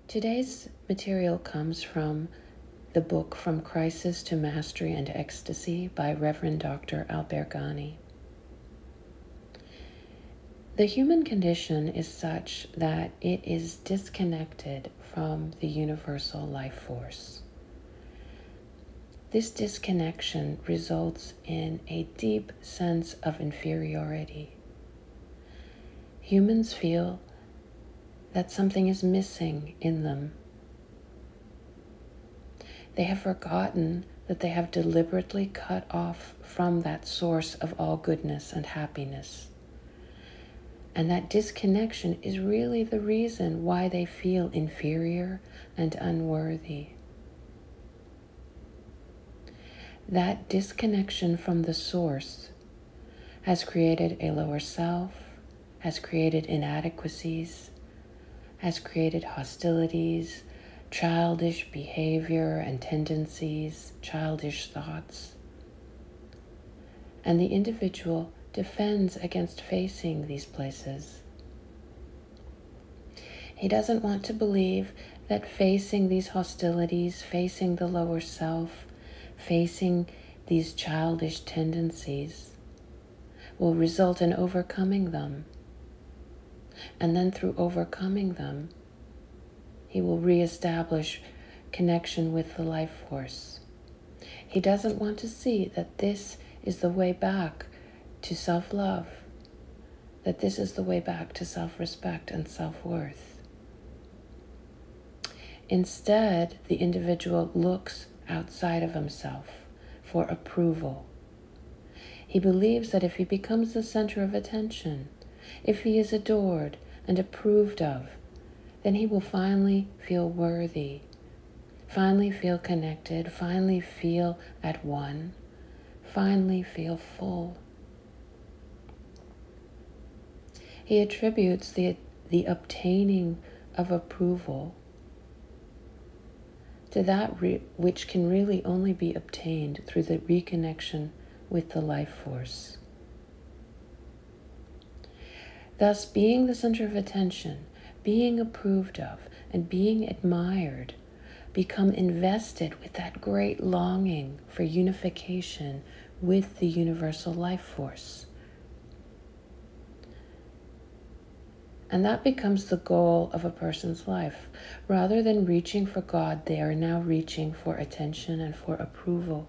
Today's material comes from the book From Crisis to Mastery and Ecstasy by Reverend Dr. Corrin Gani. The human condition is such that it is disconnected from the universal life force. This disconnection results in a deep sense of inferiority. Humans feel that something is missing in them. They have forgotten that they have deliberately cut off from that source of all goodness and happiness. And that disconnection is really the reason why they feel inferior and unworthy. That disconnection from the source has created a lower self, has created inadequacies, has created hostilities, childish behavior and tendencies, childish thoughts. And the individual defends against facing these places. He doesn't want to believe that facing these hostilities, facing the lower self, facing these childish tendencies will result in overcoming them. And then through overcoming them, he will reestablish connection with the life force. He doesn't want to see that this is the way back to self-love, that this is the way back to self-respect and self-worth. Instead, the individual looks outside of himself for approval. He believes that if he becomes the center of attention, if he is adored and approved of, then he will finally feel worthy, finally feel connected, finally feel at one, finally feel full. He attributes the obtaining of approval to that which can really only be obtained through the reconnection with the life force. Thus, being the center of attention, being approved of, and being admired become invested with that great longing for unification with the universal life force. And that becomes the goal of a person's life. Rather than reaching for God, they are now reaching for attention and for approval.